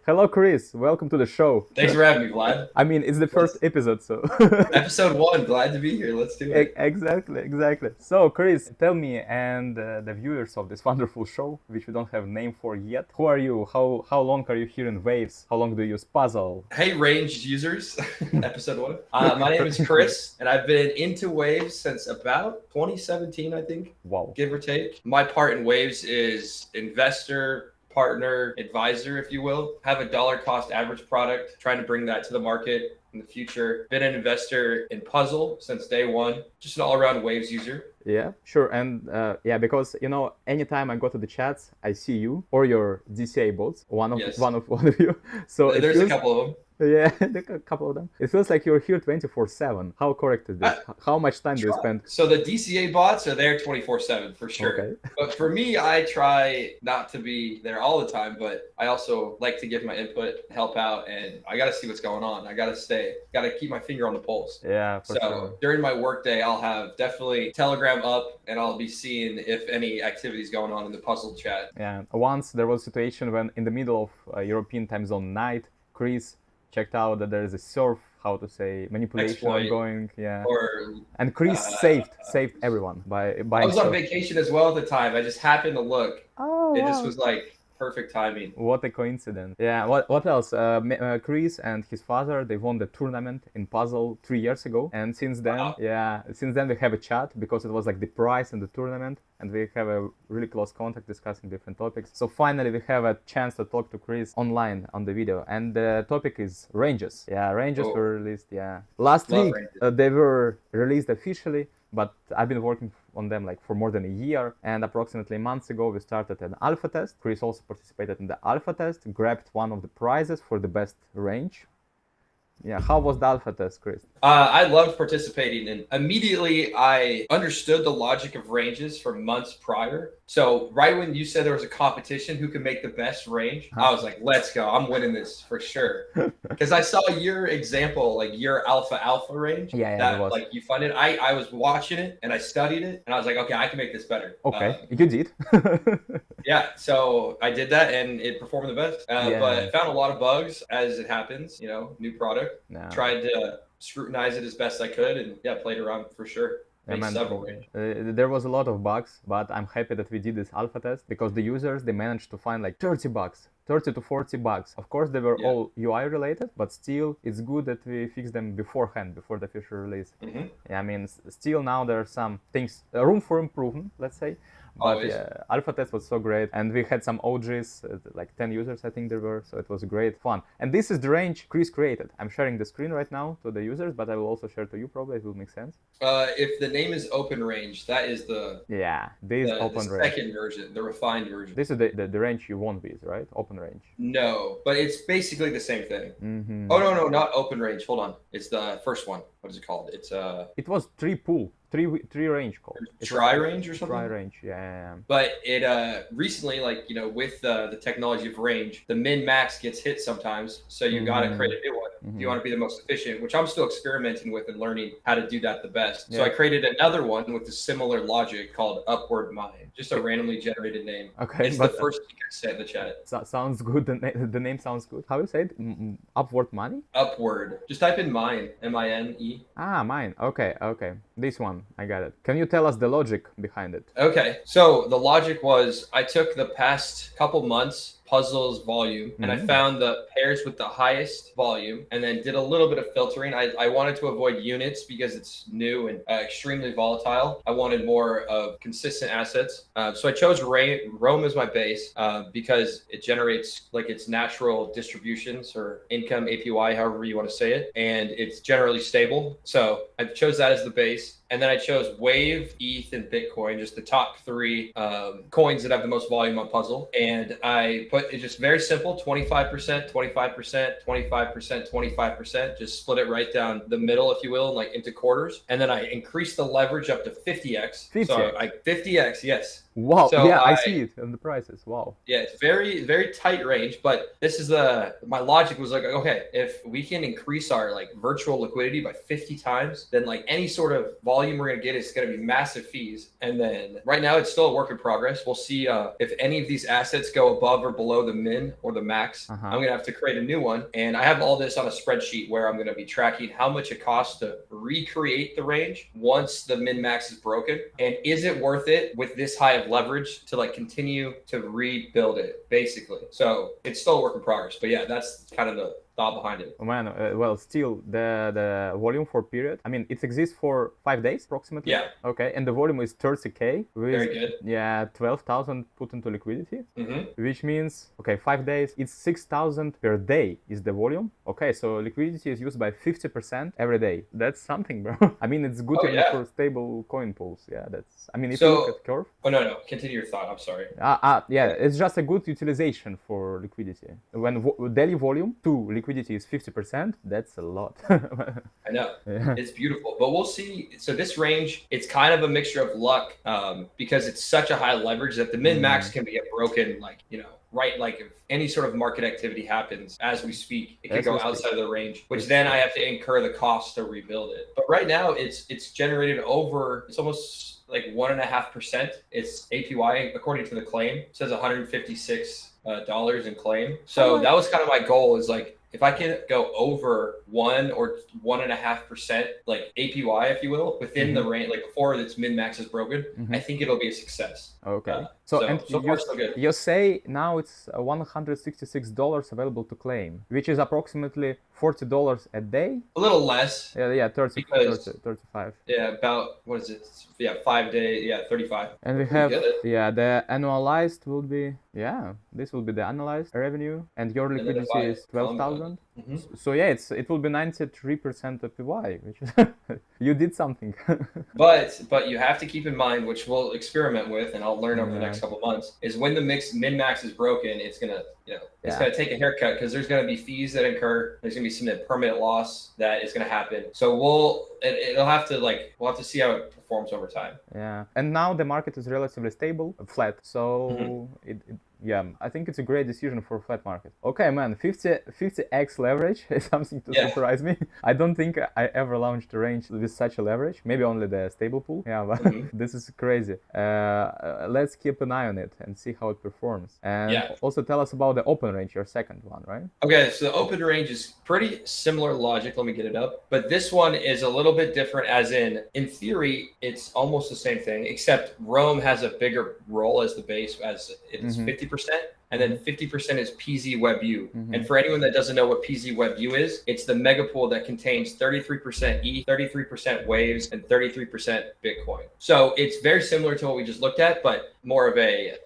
Hello, Chris. Welcome to the show. Thanks for having me, Vlad. I mean, it's the first episode, so. Episode 1, glad to be here. Let's do it. Exactly. So, Chris, tell me and the viewers of this wonderful show, which we don't have a name for yet, who are you? How long are you here in Waves? How long do you use Puzzle? Hey, Range users, episode 1. My name is Chris, and I've been into Waves since about 2017, I think. Wow. Give or take. My part in Waves is investor, partner, advisor, if you will. Have a dollar cost average product, trying to bring that to the market in the future. Been an investor in Puzzle since day one. Just an all-around Waves user. Yeah, sure. And because anytime I go to the chats, I see you or your DCA bots, one of you. So there's a couple of them. Yeah, a couple of them. It feels like you're here 24/7. How correct is this? How much time do you spend? So the DCA bots are there 24/7 for sure. Okay. But for me, I try not to be there all the time, but I also like to give my input, help out, and I got to see what's going on. I got to keep my finger on the pulse. Yeah, for sure. During my workday, I'll have definitely Telegram up, and I'll be seeing if any activity is going on in the Puzzle chat. Yeah, once there was a situation when in the middle of European time zone night, Chris checked out that there is a manipulation ongoing. Yeah. And Chris saved everyone by I was on vacation as well at the time. I just happened to look. Oh, it just was like perfect timing. What a coincidence. Yeah, what else? Chris and his father, they won the tournament in Puzzle 3 years ago. And since then, we have a chat because it was like the prize in the tournament. And we have a really close contact discussing different topics. So finally, we have a chance to talk to Chris online on the video. And the topic is ranges. Yeah, ranges were released, yeah. Last week, they were released officially. But I've been working on them like for more than a year, and approximately months ago we started an alpha test. Chris also participated in the alpha test, grabbed one of the prizes for the best range. Yeah, how was the alpha test, Chris? I loved participating, and immediately I understood the logic of ranges for months prior. So right when you said there was a competition who could make the best range, I was like, let's go. I'm winning this for sure. Because I saw your example, like your alpha range. Yeah, like you funded. I was watching it and I studied it, and I was like, okay, I can make this better. Okay, you did. Yeah, so I did that and it performed the best. But found a lot of bugs as it happens, new product. Tried to scrutinize it as best I could and played around for sure. There was a lot of bugs, but I'm happy that we did this alpha test because the users, they managed to find like 30 to 40 bugs. Of course, they were all UI related, but still it's good that we fixed them beforehand, before the official release. Yeah, I mean, still now there are some things, room for improvement, let's say. But alpha test was so great, and we had some OGs, like 10 users I think there were, so it was great fun. And this is the range Chris created. I'm sharing the screen right now to the users, but I will also share to you probably, it will make sense. If the name is Open Range, that is the open range. Second version, the refined version. This is the range you won with, right? Open range. No, but it's basically the same thing. Oh no, not Open Range. Hold on, it's the first one. What is it called? It's It was three range called. Tri-range or something? Tri-range, yeah. But it recently, with the technology of range, the min-max gets hit sometimes, so you gotta create a new one. If you want to be the most efficient, which I'm still experimenting with and learning how to do that the best. So I created another one with a similar logic called Upward Mine, just a randomly generated name. Okay, it's the first thing I said in the chat. Sounds good. The name sounds good. How you say it? Upward Money? Upward. Just type in mine, M-I-N-E. Ah, mine. Okay. This one, I got it. Can you tell us the logic behind it? Okay, so the logic was I took the past couple months Puzzle's volume and I found the pairs with the highest volume and then did a little bit of filtering. I wanted to avoid units because it's new and extremely volatile. I wanted more of consistent assets. So I chose Rome as my base because it generates like its natural distributions or income APY, however you want to say it. And it's generally stable. So I chose that as the base. And then I chose Wave, ETH, and Bitcoin, just the top 3 coins that have the most volume on Puzzle. And I put it just very simple, 25%, 25%, 25%, 25%, just split it right down the middle, if you will, like into quarters. And then I increased the leverage up to 50x. 50x. So 50x, yes. Wow. So I see it in the prices. Wow. Yeah, it's very, very tight range, but this is my logic was like, okay, if we can increase our like virtual liquidity by 50 times, then like any sort of volume volume we're going to get is going to be massive fees. And then right now it's still a work in progress. We'll see if any of these assets go above or below the min or the max. I'm going to have to create a new one. And I have all this on a spreadsheet where I'm going to be tracking how much it costs to recreate the range once the min max is broken. And is it worth it with this high of leverage to like continue to rebuild it, basically? So it's still a work in progress. But yeah, that's kind of the thought behind it. Man, well, still the volume for period. I mean, it exists for 5 days approximately. Yeah. Okay, and the volume is 30k. With, very good. Yeah, 12,000 put into liquidity, which means 5 days. It's 6,000 per day is the volume. Okay, so liquidity is used by 50% every day. That's something, bro. I mean, it's good even for stable coin pools. Yeah, that's. I mean, if you look at curve. Oh no, continue your thought. I'm sorry. Yeah, it's just a good utilization for liquidity. When daily volume to liquidity is 50%, that's a lot. I know. Yeah. It's beautiful, but we'll see. So this range, it's kind of a mixture of luck because it's such a high leverage that the min max can get broken, like, you know, right? Like if any sort of market activity happens as we speak, it could go outside of the range, which then I have to incur the cost to rebuild it. But right now it's generated over, it's almost like 1.5%. It's APY according to the claim. It says $156 in claim. So that was kind of my goal, is like, if I can go over 1 or 1.5%, like APY, if you will, within the range, like before its min max is broken, I think it'll be a success. Okay. So far, so good. You say now it's $166 available to claim, which is approximately $40 a day. A little less. Yeah, 35. Yeah, about, what is it? Yeah, 5 days. Yeah, 35. And we have, the annualized will be, this will be the annualized revenue, and your liquidity is 12,000. So yeah, it will be 93% APY, which is you did something. but you have to keep in mind, which we'll experiment with, and I'll learn over the next couple of months, is when the min max is broken, it's gonna, it's gonna take a haircut, because there's gonna be fees that incur. There's gonna be some permanent loss that is gonna happen. So we'll have to see how it performs over time. Yeah, and now the market is relatively stable, flat. So I think it's a great decision for a flat market. Okay, man, 50x leverage is something to surprise me. I don't think I ever launched a range with such a leverage. Maybe only the stable pool. Yeah, but this is crazy. Let's keep an eye on it and see how it performs. And also tell us about the open range, your second one, right? Okay, so the open range is pretty similar logic. Let me get it up. But this one is a little bit different, as in theory, it's almost the same thing, except Rome has a bigger role as the base, as it's 50%. And then 50% is PZWebU. And for anyone that doesn't know what PZWebU is, it's the mega pool that contains 33% ETH, 33% Waves, and 33% Bitcoin. So it's very similar to what we just looked at, but more of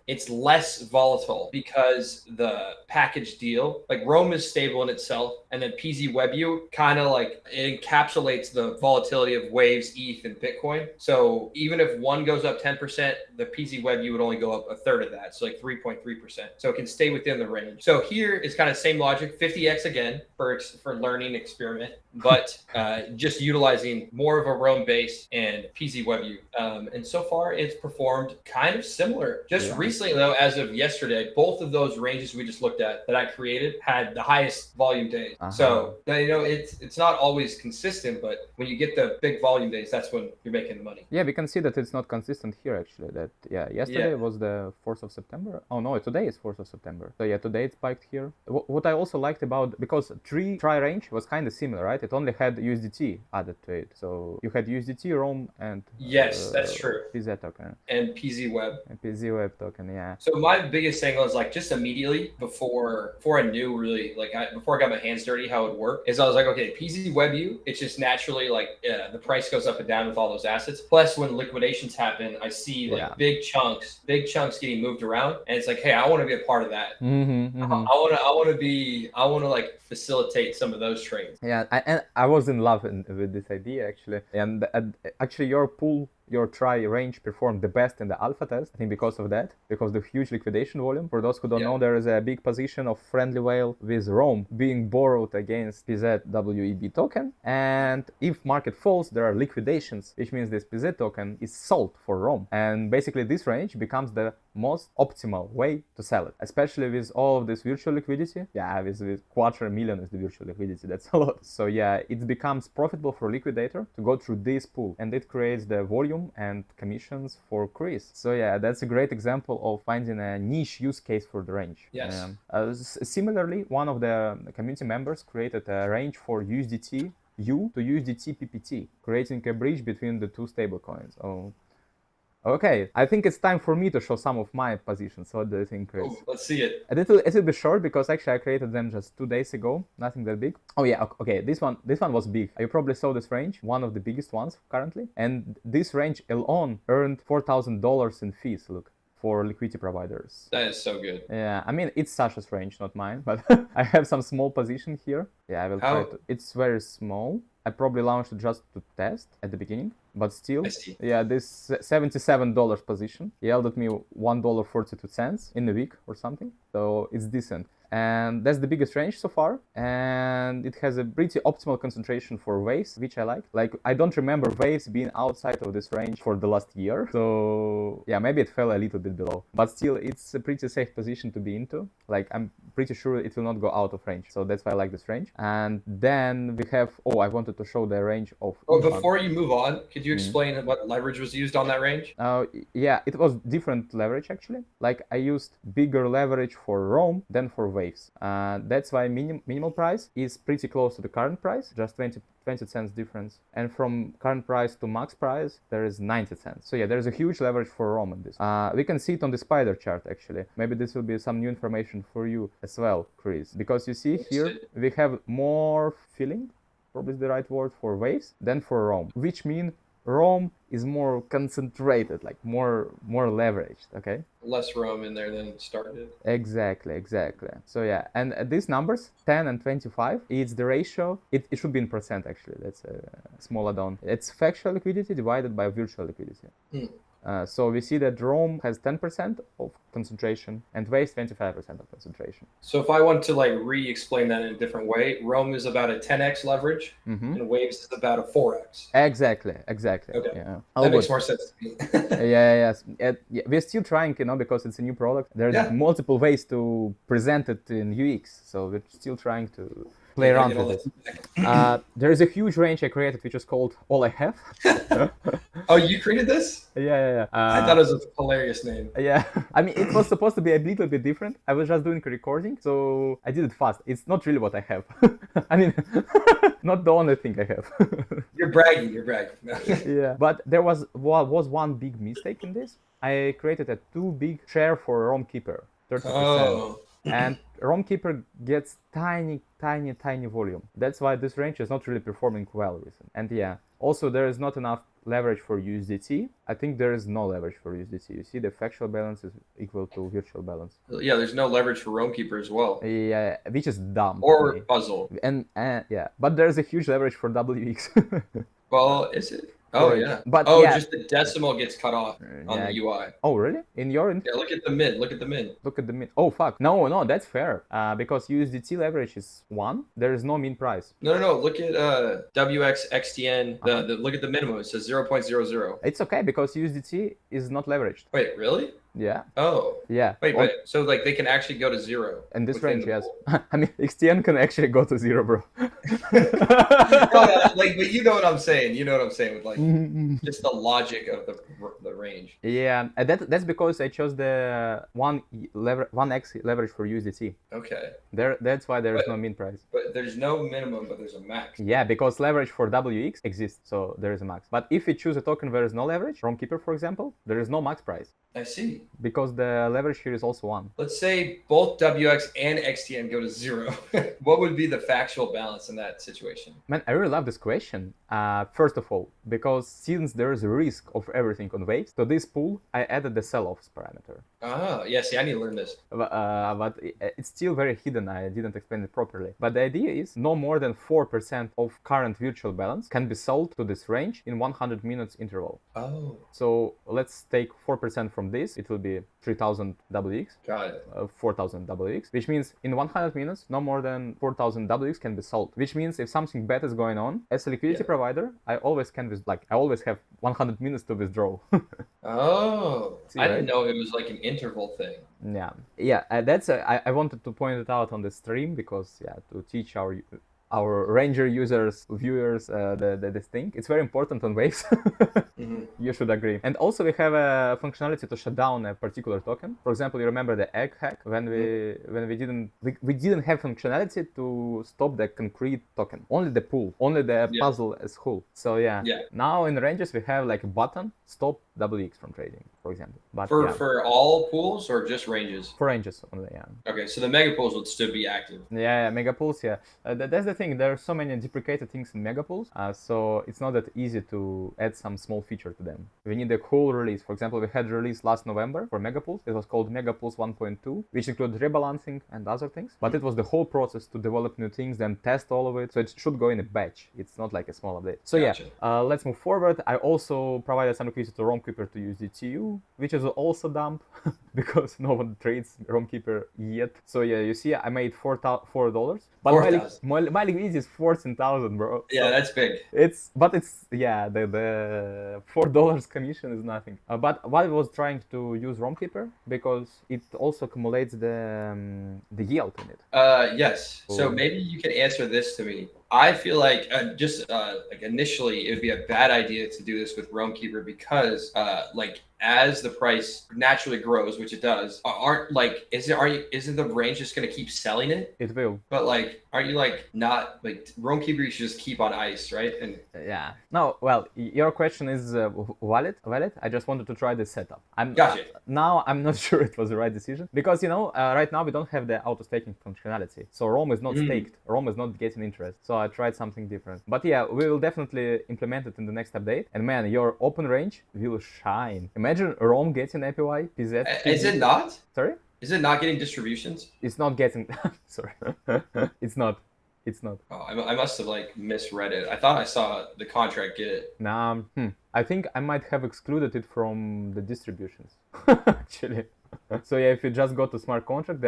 it's less volatile, because the package deal, like Rome is stable in itself, and then PZWebU kind of like it encapsulates the volatility of Waves, ETH, and Bitcoin. So even if one goes up 10%, the PZWebU would only go up a third of that, so like 3.3%. So it can stay within the range. So here is kind of same logic, 50x again for learning experiment, but just utilizing more of a Rome base and PZWebU. And so far it's performed kind of similar. Just recently though, as of yesterday, both of those ranges we just looked at that I created had the highest volume days. So it's not always consistent, but when you get the big volume days, that's when you're making the money. Yeah, we can see that it's not consistent here actually. That yesterday was the 4th of September. Oh no, today is 4th of September. So yeah, today it spiked here. What I also liked about, because try range was kind of similar, right? It only had USDT added to it. So you had USDT, Rome, and that's true. PZ token. And PZWeb. And PZWeb token, yeah. So my biggest thing was like, just immediately before I knew really, like before I got my hands dirty how it worked, is I was like, okay, PZWebU, it's just naturally like the price goes up and down with all those assets. Plus when liquidations happen, I see like big chunks getting moved around, and it's like, hey, I want to be a part of that. I want to like facilitate some of those trades. Yeah, I was in love with this idea actually, and actually your pool, your try range performed the best in the alpha test, I think, because of that, because the huge liquidation volume. For those who don't know, there is a big position of Friendly Whale with Rome being borrowed against PZWEB token, and if market falls, there are liquidations, which means this PZ token is sold for Rome, and basically this range becomes the most optimal way to sell it, especially with all of this virtual liquidity. Yeah, with $250,000 is the virtual liquidity. That's a lot. So yeah, it becomes profitable for liquidator to go through this pool, and it creates the volume and commissions for Chris. So yeah, that's a great example of finding a niche use case for the range. Yes. Similarly, one of the community members created a range for USDT U to USDT PPT, creating a bridge between the two stablecoins. Oh, okay. I think it's time for me to show some of my positions. What do you think, Chris? Oh, let's see it. And it'll be short because actually I created them just 2 days ago. Nothing that big. Oh yeah, okay. This one was big. You probably saw this range, one of the biggest ones currently. And this range alone earned $4,000 in fees. Look. For liquidity providers. That is so good. Yeah, I mean, it's Sasha's range, not mine, but I have some small position here. Yeah, I will try to. It's very small. I probably launched it just to test at the beginning, but still, yeah, this $77 position yielded me $1.42 in a week or something, so it's decent. And that's the biggest range so far, and it has a pretty optimal concentration for waves, which I like. Like, I don't remember waves being outside of this range for the last year, so yeah, maybe it fell a little bit below, but still, it's a pretty safe position to be into. Like, I'm pretty sure it will not go out of range, so that's why I like this range. And then we have, I wanted to show the range of... before you move on, could you explain what leverage was used on that range? Yeah, it was different leverage actually. Like, I used bigger leverage for Rome than for waves. That's why minimal price is pretty close to the current price, just 20 cents difference. And from current price to max price, there is 90 cents. So yeah, there's a huge leverage for Rome in this. We can see it on the spider chart actually. Maybe this will be some new information for you as well, Chris. Because you see here, we have more filling, probably the right word for waves, than for Rome, which means Rome is more concentrated, like more leveraged, okay? Less Rome in there than started. Exactly. So yeah, and these numbers, 10 and 25, it's the ratio, it should be in percent actually, that's a small add-on. It's factual liquidity divided by virtual liquidity. So we see that Rome has 10% of concentration and waves 25% of concentration. So if I want to like re-explain that in a different way, Rome is about a 10x leverage and waves is about a 4x. Exactly. Okay. Yeah. That makes more sense to me. Yes. We're still trying, because it's a new product. There's multiple ways to present it in UX. So we're still trying to play around with it. There is a huge range I created, which is called All I Have. Oh, you created this? Yeah. I thought it was a hilarious name. Yeah, I mean, it was supposed to be a little bit different. I was just doing a recording, so I did it fast. It's not really what I have. I mean, not the only thing I have. You're bragging. Yeah, but there was one big mistake in this. I created a too big share for Rome Keeper, 30%. Oh. And Rome Keeper gets tiny volume. That's why this range is not really performing well recently. And yeah, also there is not enough leverage for USDT. I think there is no leverage for USDT. You see, the factual balance is equal to virtual balance. Yeah, there's no leverage for Rome Keeper as well. Yeah, which is dumb. Or puzzle. And yeah, but there's a huge leverage for WX. Well, is it? Oh yeah. But just the decimal gets cut off on the UI. Oh really? Yeah, look at the mid. Look at the mid. Oh fuck. No, that's fair. Because USDT leverage is 1. There is no mean price. No. Look at WBTC. Look at the minimum. It says 0.00. It's okay because USDT is not leveraged. Wait, really? Yeah. Oh. Yeah. Wait. So like they can actually go to 0. In this range, yes. I mean, XTN can actually go to 0, bro. But you know what I'm saying. With like just the logic of the range. Yeah, that's because I chose the 1x leverage for USDT. Okay. That's why there is no min price. But there's no minimum, but there's a max. Yeah, because leverage for WX exists, so there is a max. But if you choose a token where there is no leverage, Rome Keeper, for example, there is no max price. I see. Because the leverage here is also 1. Let's say both WX and XTN go to 0. What would be the factual balance in that situation? Man, I really love this question. First of all, because since there is a risk of everything on waves, to this pool, I added the sell-offs parameter. Ah, yeah, see, I need to learn this. But it's still very hidden. I didn't explain it properly. But the idea is no more than 4% of current virtual balance can be sold to this range in 100 minutes interval. Oh. So let's take 4% from this. It will be 3,000 WX. Got it. 4,000 WX, which means in 100 minutes, no more than 4,000 WX can be sold. Which means if something bad is going on, as a liquidity provider, I always have 100 minutes to withdraw. Oh, See, I didn't right? know it was like an interval thing. Yeah. That's I wanted to point it out on the stream because yeah, to teach our Ranger users, viewers, this thing. It's very important on waves. You should agree. And also we have a functionality to shut down a particular token. For example, you remember the egg hack when we didn't have functionality to stop the concrete token, only the pool, only the puzzle as whole. So yeah. Now in ranges we have like a button stop WX from trading, for example. But for all pools or just ranges? For ranges only, yeah. Okay, so the mega pools would still be active. Yeah, mega pools, yeah. That's the thing. There are so many deprecated things in mega pools, so it's not that easy to add some small feature to them. We need a whole release. For example, we had a release last November for mega pools. It was called Mega Pools 1.2, which included rebalancing and other things. But it was the whole process to develop new things, then test all of it. So it should go in a batch. It's not like a small update. So Gotcha. yeah, let's move forward. I also provided some liquidity to ROMkeeper to use DTU, which is also dump because no one trades ROMkeeper yet. So yeah, you see, I made $4, but my liquidity is 14,000, bro. Yeah, so that's big. It's the $4 commission is nothing. But what I was trying to use ROMkeeper because it also accumulates the yield in it. Yes. So maybe you can answer this to me. I feel like like initially it would be a bad idea to do this with ROMkeeper because like as the price naturally grows, which it does, isn't the range just gonna keep selling it? It will. But like, aren't you like not like ROMkeeper? You should just keep on ice, right? And yeah. No. Well, your question is valid. I just wanted to try this setup. Gotcha. Now I'm not sure it was the right decision because right now we don't have the auto staking functionality, so ROM is not staked. ROM is not getting interest. So I tried something different. But yeah, we will definitely implement it in the next update. And man, your open range will shine. Imagine ROM getting APY, PZ. Is it not? Sorry? Is it not getting distributions? It's not getting. Sorry. It's not. Oh, I must have like misread it. I thought I saw the contract get it. Nah. I think I might have excluded it from the distributions. Actually. So yeah, if you just go to smart contract,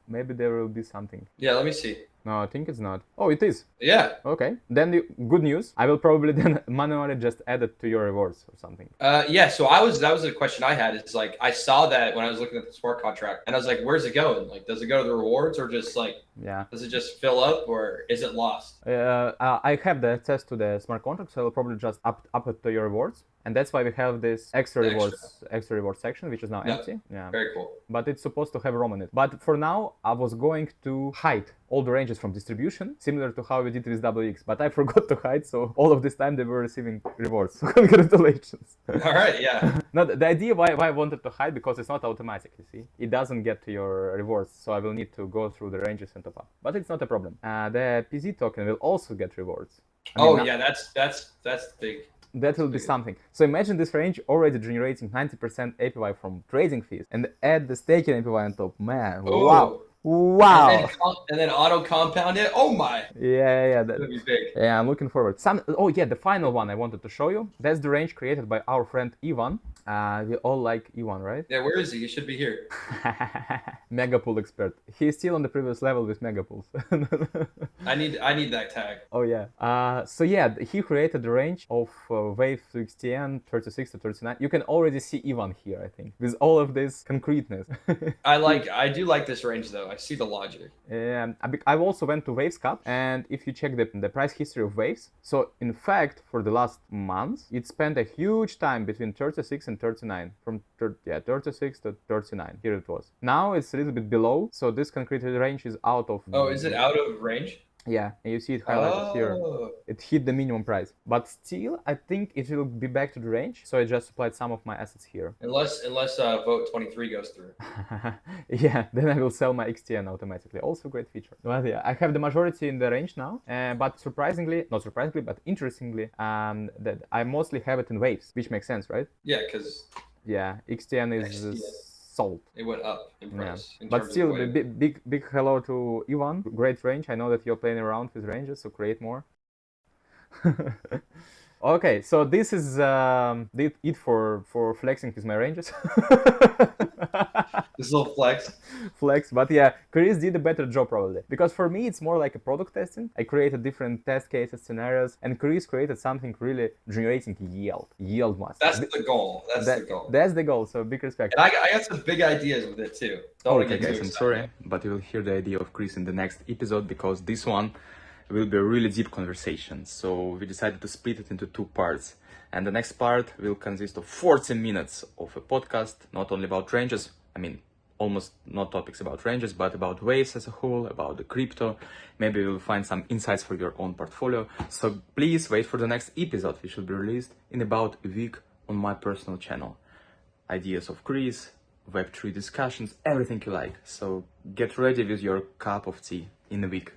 maybe there will be something. Yeah, let me see. No, I think it's not. Oh, it is. Yeah. Okay. Then good news. I will probably then manually just add it to your rewards or something. Yeah. So that was a question I had. It's like I saw that when I was looking at the smart contract, and I was like, "Where's it going? Like, does it go to the rewards or just like? Yeah. Does it just fill up or is it lost?" I have the access to the smart contract, so I will probably just up it to your rewards. And that's why we have this extra reward section, which is now empty. Yeah. Very cool. But it's supposed to have ROM in it. But for now, I was going to hide all the ranges from distribution, similar to how we did with WX. But I forgot to hide, so all of this time they were receiving rewards. So congratulations. All right, yeah. No, the idea why I wanted to hide, because it's not automatic, you see. It doesn't get to your rewards, so I will need to go through the ranges and top up. But it's not a problem. The PZ token will also get rewards. Yeah, that's big. That will be something. So imagine this range already generating 90% APY from trading fees, and add the staking APY on top. Man, wow. And then auto compound it. Oh my. Yeah. That would be big. Yeah, I'm looking forward. The final one I wanted to show you. That's the range created by our friend Ivan. We all like Ivan, right? Yeah, where is he? He should be here. Megapool expert. He's still on the previous level with Megapools. I need that tag. Oh yeah. So yeah, he created the range of wave XTN 36 to 39. You can already see Ivan here, I think, with all of this concreteness. I do like this range though. I see the logic. I also went to Waves Cup, and if you check the price history of Waves, so in fact for the last month it spent a huge time between 36 and 39, from 36 to 39. Here it was. Now it's a little bit below, so this concrete range is out of. Oh, is it out of range? Yeah, and you see it highlighted here. It hit the minimum price, but still, I think it will be back to the range. So I just applied some of my assets here. Unless vote 23 goes through. Yeah, then I will sell my XTN automatically. Also great feature. But yeah, I have the majority in the range now. But not surprisingly, but interestingly, that I mostly have it in waves, which makes sense, right? Yeah, because XTN is sold. It went up in price. Yeah. But still, big hello to Ivan. Great range. I know that you're playing around with ranges, so create more. Okay, so this is it for flexing with my ranges. This little flex. Flex, but yeah, Chris did a better job probably, because for me it's more like a product testing. I created different test cases, scenarios, and Chris created something really generating yield must. That's the goal. That's the goal. That's the goal. So big respect. And I got some big ideas with it too. Don't want to Okay, get too guys, I'm excited. sorry, but you will hear the idea of Chris in the next episode, because this one will be a really deep conversation. So we decided to split it into 2 parts. And the next part will consist of 14 minutes of a podcast, not only about ranges, I mean, almost not topics about ranges, but about waves as a whole, about the crypto. Maybe we'll find some insights for your own portfolio. So please wait for the next episode, which will be released in about a week on my personal channel. Ideas of Chris, Web3 discussions, everything you like. So get ready with your cup of tea in a week.